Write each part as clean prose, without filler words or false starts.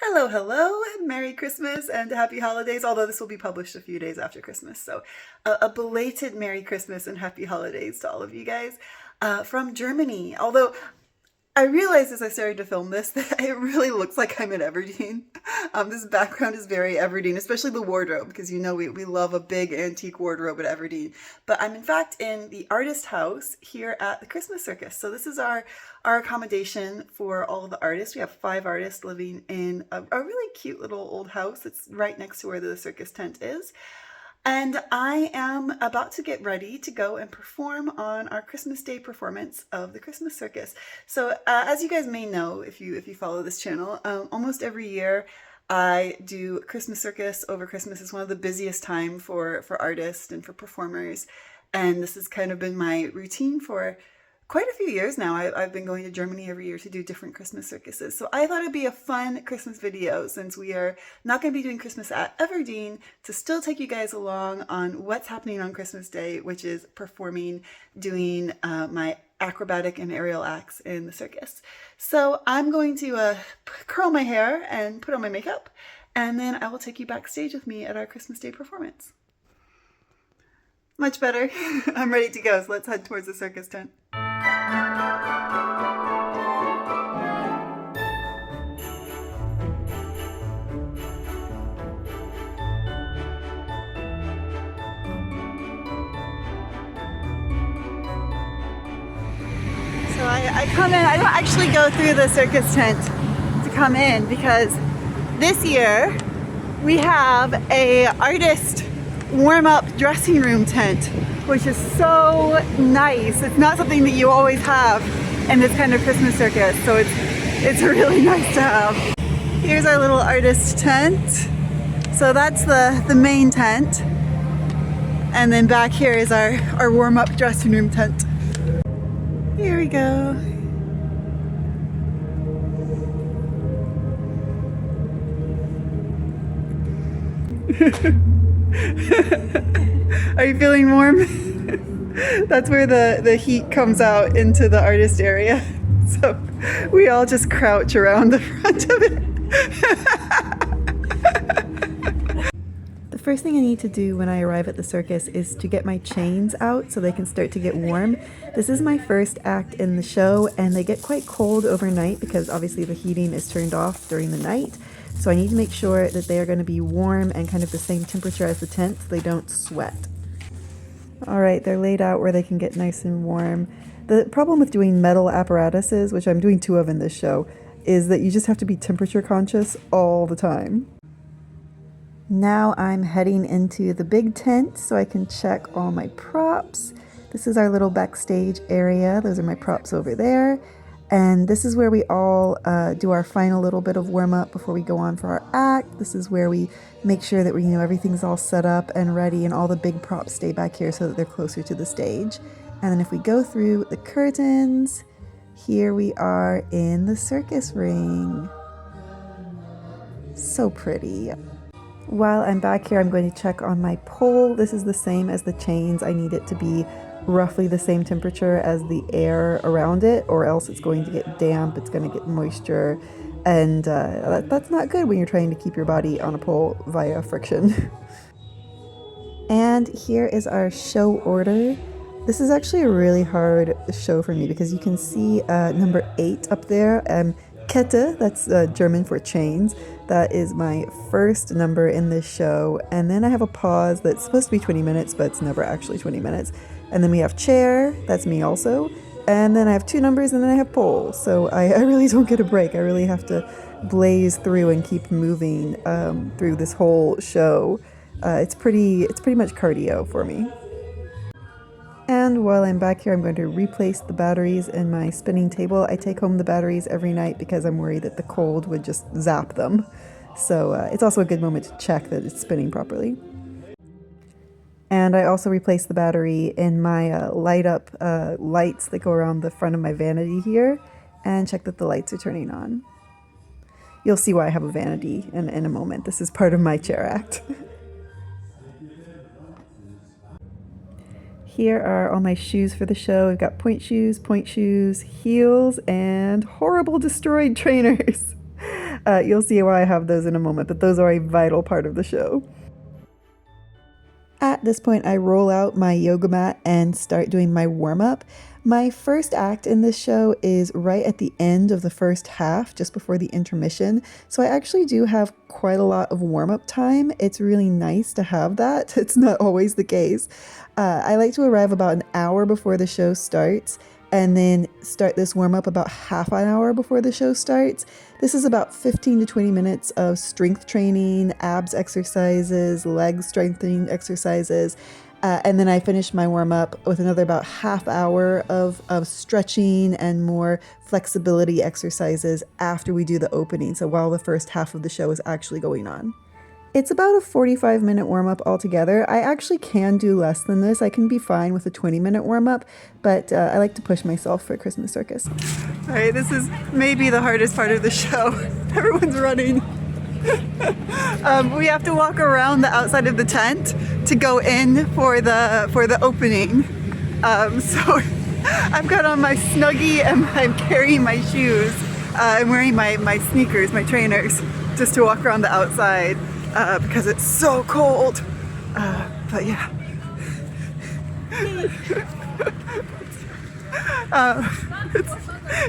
Hello, hello, Merry Christmas and Happy Holidays, although this will be published a few days after Christmas. So a belated Merry Christmas and Happy Holidays to all of you guys from Germany. Although I realized as I started to film this that it really looks like I'm in Everdeen. This background is very Everdeen, especially the wardrobe, because you know we love a big antique wardrobe at Everdeen. But I'm in fact in the artist house here at the Christmas Circus. So this is our accommodation for all of the artists. We have 5 artists living in a really cute little old house. It's right next to where the circus tent is. And I am about to get ready to go and perform on our Christmas Day performance of the Christmas Circus. So as you guys may know, if you follow this channel, almost every year I do Christmas Circus over Christmas. Is one of the busiest time for artists and for performers. And this has kind of been my routine for quite a few years now. I've been going to Germany every year to do different Christmas circuses. So I thought it'd be a fun Christmas video, since we are not going to be doing Christmas at Everdeen, to still take you guys along on what's happening on Christmas Day, which is performing, doing my acrobatic and aerial acts in the circus. So I'm going to curl my hair and put on my makeup, and then I will take you backstage with me at our Christmas Day performance. Much better. I'm ready to go, so let's head towards the circus tent. So I come in, I don't actually go through the circus tent to come in, because this year we have a artist warm-up dressing room tent, which is so nice. It's not something that you always have in this kind of Christmas circus, so it's really nice to have. Here's our little artist tent. So that's the main tent, and then back here is our warm-up dressing room tent. Here we go. Are you feeling warm? That's where the heat comes out into the artist area. So we all just crouch around the front of it. The first thing I need to do when I arrive at the circus is to get my chains out so they can start to get warm. This is my first act in the show, and they get quite cold overnight because obviously the heating is turned off during the night. So I need to make sure that they are going to be warm and kind of the same temperature as the tent so they don't sweat. Alright, they're laid out where they can get nice and warm. The problem with doing metal apparatuses, which I'm doing 2 of in this show, is that you just have to be temperature conscious all the time. Now I'm heading into the big tent so I can check all my props. This is our little backstage area. Those are my props over there. And this is where we all do our final little bit of warm-up before we go on for our act. This is where we make sure that everything's all set up and ready, and all the big props stay back here so that they're closer to the stage. And then if we go through the curtains, here we are in the circus ring. So pretty. While I'm back here, I'm going to check on my pole. This is the same as the chains. I need it to be roughly the same temperature as the air around it, or else it's going to get damp, it's going to get moisture, and that's not good when you're trying to keep your body on a pole via friction. And here is our show order. This is actually a really hard show for me because you can see number 8 up there, Kette, that's German for chains. That is my first number in this show, and then I have a pause that's supposed to be 20 minutes, but it's never actually 20 minutes. And then we have chair, that's me also. And then I have 2 numbers, and then I have pole. So I really don't get a break. I really have to blaze through and keep moving through this whole show. It's pretty much cardio for me. And while I'm back here, I'm going to replace the batteries in my spinning table. I take home the batteries every night because I'm worried that the cold would just zap them. So it's also a good moment to check that it's spinning properly. And I also replaced the battery in my light up lights that go around the front of my vanity here, and check that the lights are turning on. You'll see why I have a vanity in a moment. This is part of my chair act. Here are all my shoes for the show. I've got point shoes, heels, and horrible destroyed trainers. You'll see why I have those in a moment, but those are a vital part of the show. At this point, I roll out my yoga mat and start doing my warm-up. My first act in this show is right at the end of the first half, just before the intermission. So I actually do have quite a lot of warm-up time. It's really nice to have that. It's not always the case. I like to arrive about an hour before the show starts, and then start this warm-up about half an hour before the show starts. This is about 15 to 20 minutes of strength training, abs exercises, leg strengthening exercises, and then I finish my warm-up with another about half hour of stretching and more flexibility exercises after we do the opening, so while the first half of the show is actually going on. It's about a 45-minute warm-up altogether. I actually can do less than this. I can be fine with a 20-minute warm-up, but I like to push myself for Christmas Circus. All right, this is maybe the hardest part of the show. Everyone's running. We have to walk around the outside of the tent to go in for the opening. So I've got on my Snuggie and I'm carrying my shoes. I'm wearing my sneakers, my trainers, just to walk around the outside. Because it's so cold. But yeah.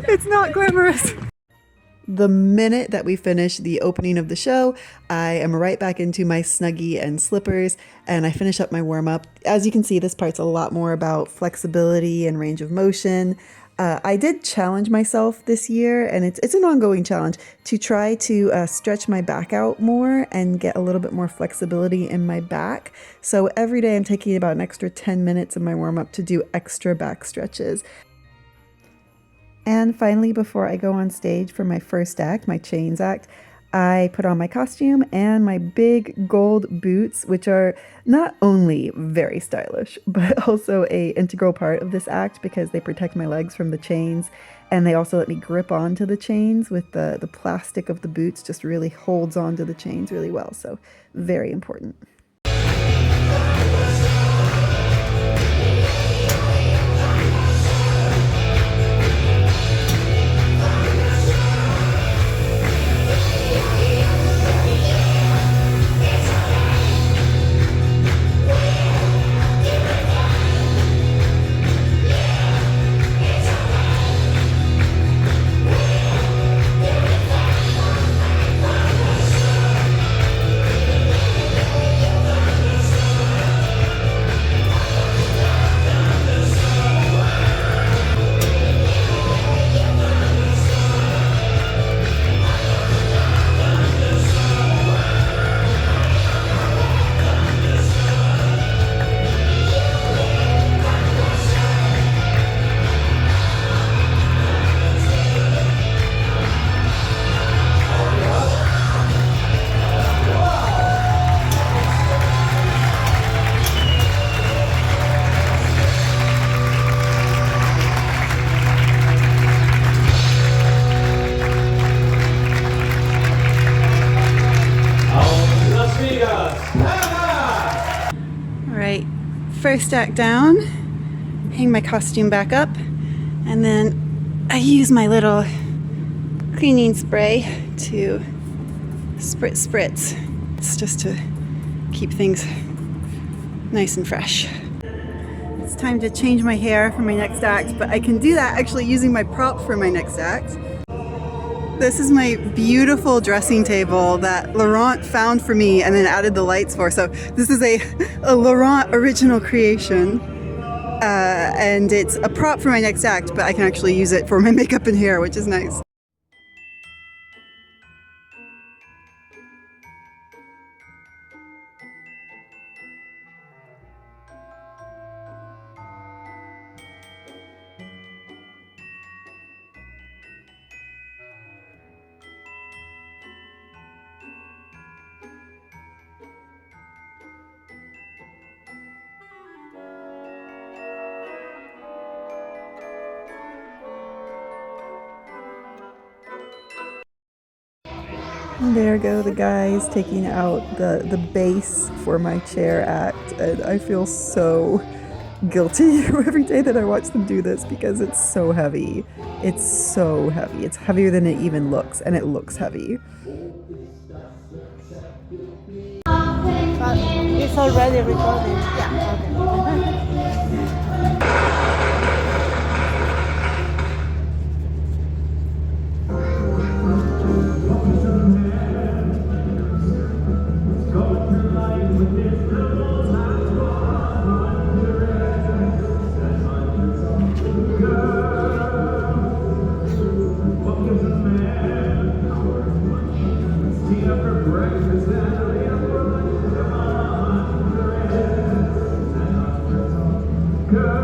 It's not glamorous. The minute that we finish the opening of the show, I am right back into my Snuggie and slippers, and I finish up my warm-up. As you can see, this part's a lot more about flexibility and range of motion. I did challenge myself this year, and it's an ongoing challenge, to try to stretch my back out more and get a little bit more flexibility in my back. So every day I'm taking about an extra 10 minutes of my warm-up to do extra back stretches. And finally, before I go on stage for my first act, my chains act, I put on my costume and my big gold boots, which are not only very stylish, but also an integral part of this act because they protect my legs from the chains, and they also let me grip onto the chains with the plastic of the boots just really holds onto the chains really well, so very important. First act down, hang my costume back up, and then I use my little cleaning spray to spritz. It's just to keep things nice and fresh. It's time to change my hair for my next act, but I can do that actually using my prop for my next act. This is my beautiful dressing table that Laurent found for me and then added the lights for. So this is a Laurent original creation, and it's a prop for my next act, but I can actually use it for my makeup and hair, which is nice. And there go the guys taking out the base for my chair act, and I feel so guilty every day that I watch them do this because it's so heavy. It's so heavy. It's heavier than it even looks, and it looks heavy. It's already recording. Yeah.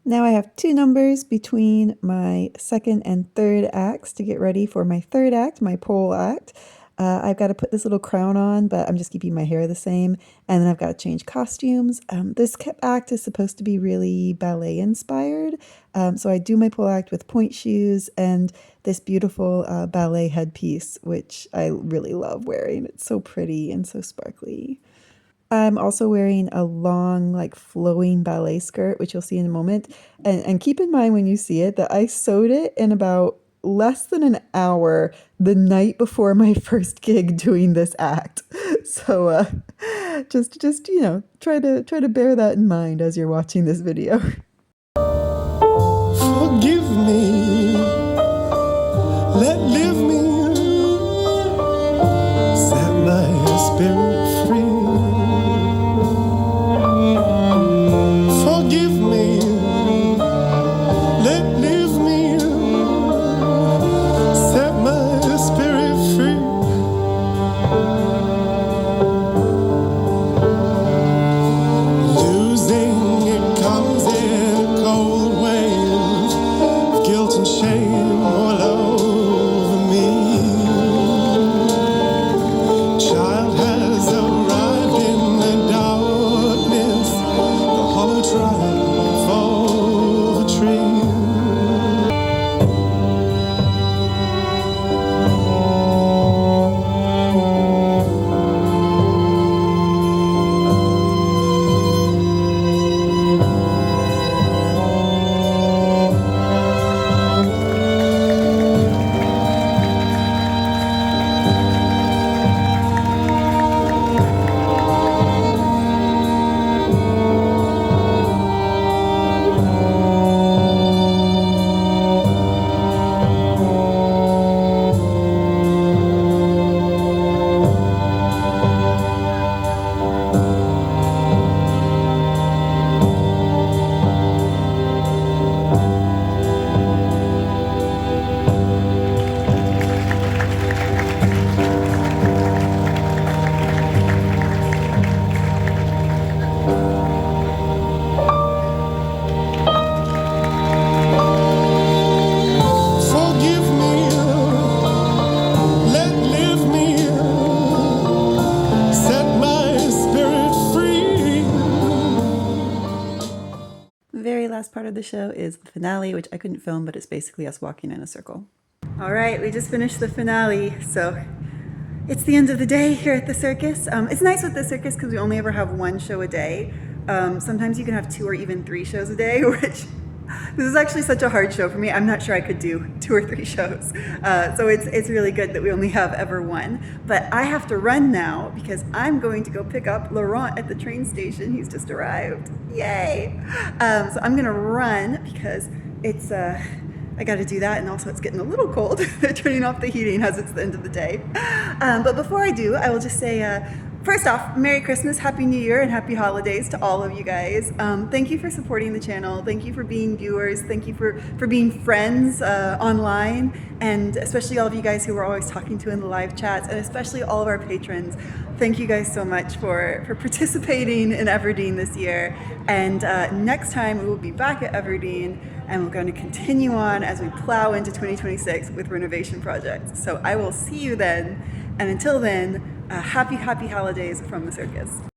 Now I have 2 numbers between my second and third acts to get ready for my third act, my pole act. I've got to put this little crown on, but I'm just keeping my hair the same. And then I've got to change costumes. This act is supposed to be really ballet inspired. So I do my pole act with point shoes and this beautiful ballet headpiece, which I really love wearing. It's so pretty and so sparkly. I'm also wearing a long, like flowing ballet skirt, which you'll see in a moment. And keep in mind when you see it that I sewed it in about less than an hour the night before my first gig doing this act. So just you know, try to bear that in mind as you're watching this video. Forgive me, let live me, set my spirit free. Forgive me, let live me, set my spirit free. Losing it comes in a cold wave, guilt and shame all over me. last part of the show is the finale, which I couldn't film, but it's basically us walking in a circle. All right, we just finished the finale, so it's the end of the day here at the circus. It's nice with the circus because we only ever have one show a day. Sometimes you can have 2 or even 3 shows a day, which this is actually such a hard show for me. I'm not sure I could do 2 or 3 shows. So it's really good that we only have ever one. But I have to run now because I'm going to go pick up Laurent at the train station. He's just arrived. Yay! So I'm gonna run because it's I got to do that, and also it's getting a little cold. They're turning off the heating as it's the end of the day. But before I do, I will just say, first off, Merry Christmas, Happy New Year, and Happy Holidays to all of you guys. Thank you for supporting the channel. Thank you for being viewers. Thank you for being friends online, and especially all of you guys who we're always talking to in the live chats, and especially all of our patrons. Thank you guys so much for participating in Everdeen this year. And next time we will be back at Everdeen, and we're going to continue on as we plow into 2026 with renovation projects. So I will see you then, and until then, happy holidays from the circus.